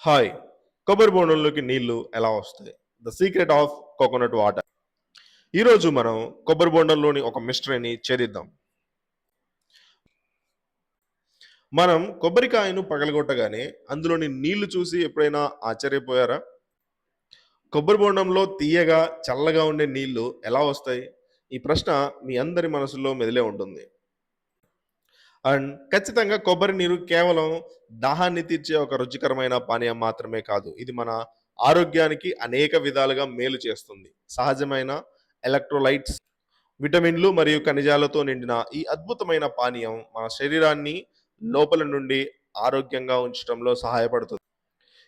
Hi! కొబ్బరి బోండంలోకి నీళ్లు ఎలా వస్తాయి? The secret of coconut water. ఈరోజు మనం కొబ్బరి బోండంలోని ఒక మిస్టరీని ఛేదిద్దాం. మనం కొబ్బరికాయను పగలగొట్టగానే అందులోని నీళ్లు చూసి ఎప్పుడైనా ఆశ్చర్యపోయారా? కొబ్బరి బోండంలో తియ్యగా, చల్లగా ఉండే నీళ్లు ఎలా వస్తాయి? ఈ ప్రశ్న మీ అందరి మనసులో మెదిలే ఉంటుంది. అండ్ ఖచ్చితంగా కొబ్బరి నీరు కేవలం దాహాన్ని తీర్చే ఒక రుచికరమైన పానీయం మాత్రమే కాదు. ఇది మన ఆరోగ్యానికి అనేక విధాలుగా మేలు చేస్తుంది. సహజమైన ఎలక్ట్రోలైట్స్, విటమిన్లు మరియు ఖనిజాలతో నిండిన ఈ అద్భుతమైన పానీయం మన శరీరాన్ని లోపల నుండి ఆరోగ్యంగా ఉంచడంలో సహాయపడుతుంది.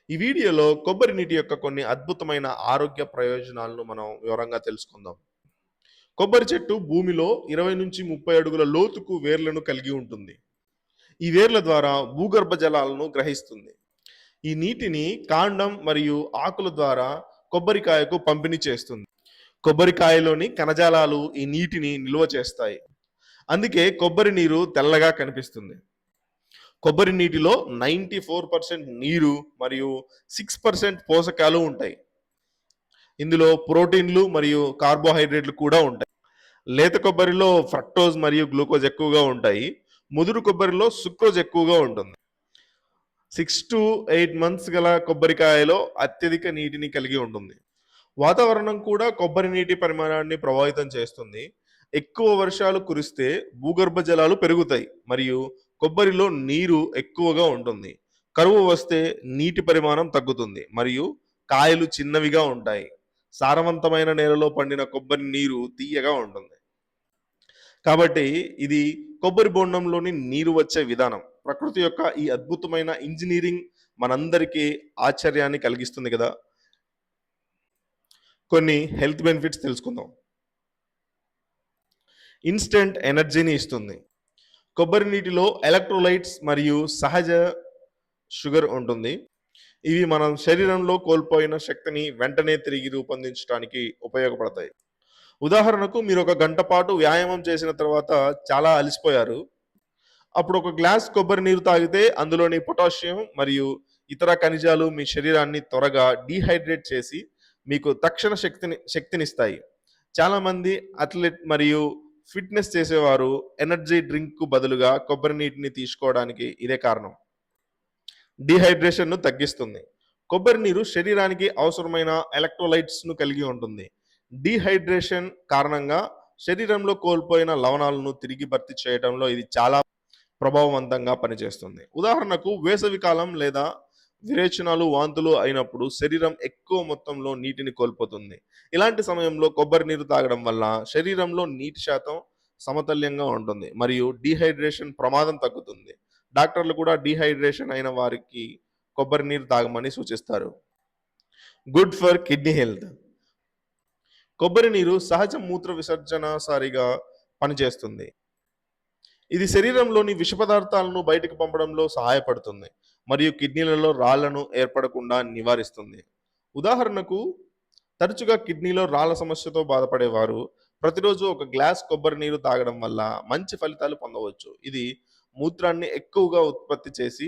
ఈ వీడియోలో కొబ్బరి నీటి యొక్క కొన్ని అద్భుతమైన ఆరోగ్య ప్రయోజనాలను మనం వివరంగా తెలుసుకుందాం. కొబ్బరి చెట్టు భూమిలో 20-30 అడుగుల లోతుకు వేర్లను కలిగి ఉంటుంది. ఈ వేర్ల ద్వారా భూగర్భ జలాలను గ్రహిస్తుంది. ఈ నీటిని కాండం మరియు ఆకుల ద్వారా కొబ్బరికాయకు పంపిణీ చేస్తుంది. కొబ్బరికాయలోని కణజాలాలు ఈ నీటిని నిల్వ చేస్తాయి. అందుకే కొబ్బరి నీరు తెల్లగా కనిపిస్తుంది. కొబ్బరి నీటిలో 94% నీరు మరియు 6% పోషకాలు ఉంటాయి. ఇందులో ప్రోటీన్లు మరియు కార్బోహైడ్రేట్లు కూడా ఉంటాయి. లేత కొబ్బరిలో ఫ్రక్టోజ్ మరియు గ్లూకోజ్ ఎక్కువగా ఉంటాయి. ముదురు కొబ్బరిలో సుక్రోజ్ ఎక్కువగా ఉంటుంది. 6 to 8 months గల కొబ్బరికాయలో అత్యధిక నీటిని కలిగి ఉంటుంది. వాతావరణం కూడా కొబ్బరి నీటి పరిమాణాన్ని ప్రభావితం చేస్తుంది. ఎక్కువ వర్షాలు కురిస్తే భూగర్భ జలాలు పెరుగుతాయి మరియు కొబ్బరిలో నీరు ఎక్కువగా ఉంటుంది. కరువు వస్తే నీటి పరిమాణం తగ్గుతుంది మరియు కాయలు చిన్నవిగా ఉంటాయి. సారవంతమైన నేలలో పండిన కొబ్బరి నీరు తీయగా ఉంటుంది. కాబట్టి ఇది కొబ్బరి బోండంలోని నీరు వచ్చే విధానం. ప్రకృతి యొక్క ఈ అద్భుతమైన ఇంజనీరింగ్ మనందరికీ ఆశ్చర్యాన్ని కలిగిస్తుంది కదా. కొన్ని హెల్త్ బెనిఫిట్స్ తెలుసుకుందాం. ఇన్స్టెంట్ ఎనర్జీని ఇస్తుంది. కొబ్బరి నీటిలో ఎలక్ట్రోలైట్స్ మరియు సహజ షుగర్ ఉంటుంది. ఇవి మనం శరీరంలో కోల్పోయిన శక్తిని వెంటనే తిరిగి రూపొందించడానికి ఉపయోగపడతాయి. ఉదాహరణకు మీరు ఒక గంట పాటు వ్యాయామం చేసిన తర్వాత చాలా అలసిపోయారు. అప్పుడు ఒక గ్లాస్ కొబ్బరి నీరు తాగితే అందులోని పొటాషియం మరియు ఇతర ఖనిజాలు మీ శరీరాన్ని త్వరగా డీహైడ్రేట్ చేసి మీకు తక్షణ శక్తినిస్తాయి. చాలామంది అథ్లెట్ మరియు ఫిట్నెస్ చేసేవారు ఎనర్జీ డ్రింక్కు బదులుగా కొబ్బరి నీటిని తీసుకోవడానికి ఇదే కారణం. డీహైడ్రేషన్ను తగ్గిస్తుంది. కొబ్బరి నీరు శరీరానికి అవసరమైన ఎలక్ట్రోలైట్స్ను కలిగి ఉంటుంది. డీహైడ్రేషన్ కారణంగా శరీరంలో కోల్పోయిన లవణాలను తిరిగి భర్తీ చేయడంలో ఇది చాలా ప్రభావవంతంగా పనిచేస్తుంది. ఉదాహరణకు వేసవి కాలం లేదా విరేచనాలు, వాంతులు అయినప్పుడు శరీరం ఎక్కువ మొత్తంలో నీటిని కోల్పోతుంది. ఇలాంటి సమయంలో కొబ్బరి నీరు తాగడం వల్ల శరీరంలో నీటి శాతం సమతుల్యంగా ఉంటుంది మరియు డీహైడ్రేషన్ ప్రమాదం తగ్గుతుంది. డాక్టర్లు కూడా డీహైడ్రేషన్ అయిన వారికి కొబ్బరి నీరు తాగమని సూచిస్తారు. Good for kidney health. కొబ్బరి నీరు సహజ మూత్ర విసర్జనసారిగా పనిచేస్తుంది. ఇది శరీరంలోని విష పదార్థాలను బయటకు పంపడంలో సహాయపడుతుంది మరియు కిడ్నీలలో రాళ్లను ఏర్పడకుండా నివారిస్తుంది. ఉదాహరణకు తరచుగా కిడ్నీలో రాళ్ల సమస్యతో బాధపడేవారు ప్రతిరోజు ఒక గ్లాస్ కొబ్బరి నీరు తాగడం వల్ల మంచి ఫలితాలు పొందవచ్చు. ఇది మూత్రాన్ని ఎక్కువగా ఉత్పత్తి చేసి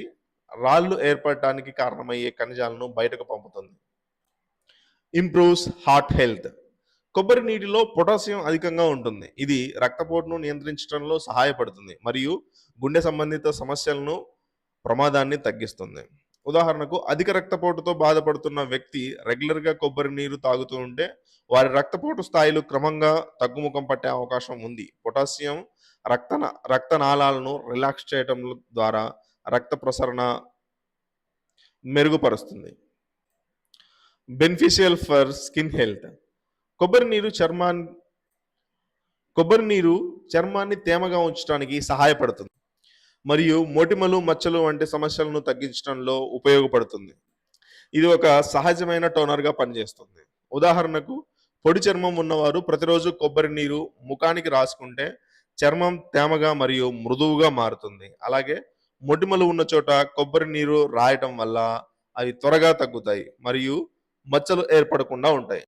రాళ్ళు ఏర్పడటానికి కారణమయ్యే ఖనిజాలను బయటకు పంపుతుంది. Improves heart health. కొబ్బరి నీటిలో పొటాషియం అధికంగా ఉంటుంది. ఇది రక్తపోటును నియంత్రించడంలో సహాయపడుతుంది మరియు గుండె సంబంధిత సమస్యలను ప్రమాదాన్ని తగ్గిస్తుంది. ఉదాహరణకు అధిక రక్తపోటుతో బాధపడుతున్న వ్యక్తి రెగ్యులర్గా కొబ్బరి నీరు తాగుతూ ఉంటే వారి రక్తపోటు స్థాయిలు క్రమంగా తగ్గుముఖం పట్టే అవకాశం ఉంది. పొటాషియం రక్తనాళాలను రిలాక్స్ చేయడం ద్వారా రక్త ప్రసరణ మెరుగుపరుస్తుంది. Beneficial for skin health. కొబ్బరి నీరు చర్మాన్ని తేమగా ఉంచడానికి సహాయపడుతుంది మరియు మొటిమలు, మచ్చలు వంటి సమస్యలను తగ్గించడంలో ఉపయోగపడుతుంది. ఇది ఒక సహజమైన టోనర్గా పనిచేస్తుంది. ఉదాహరణకు పొడి చర్మం ఉన్నవారు ప్రతిరోజు కొబ్బరి నీరు ముఖానికి రాసుకుంటే చర్మం తేమగా మరియు మృదువుగా మారుతుంది. అలాగే మొటిమలు ఉన్న చోట కొబ్బరి నీరు రాయటం వల్ల అవి త్వరగా తగ్గుతాయి మరియు మచ్చలు ఏర్పడకుండా ఉంటాయి.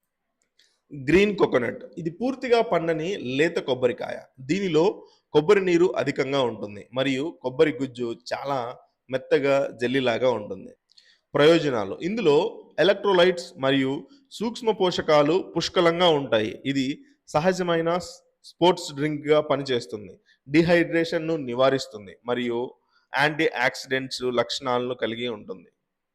Green coconut. ఇది పూర్తిగా పండని లేత కొబ్బరికాయ. దీనిలో కొబ్బరి నీరు అధికంగా ఉంటుంది మరియు కొబ్బరి గుజ్జు చాలా మెత్తగా జెల్లీలాగా ఉంటుంది. ప్రయోజనాలు ఇందులో ఎలక్ట్రోలైట్స్ మరియు సూక్ష్మ పోషకాలు పుష్కలంగా ఉంటాయి. ఇది సహజమైన స్పోర్ట్స్ డ్రింక్గా పనిచేస్తుంది. డిహైడ్రేషన్ను నివారిస్తుంది మరియు యాంటీ ఆక్సిడెంట్స్ లక్షణాలను కలిగి ఉంటుంది.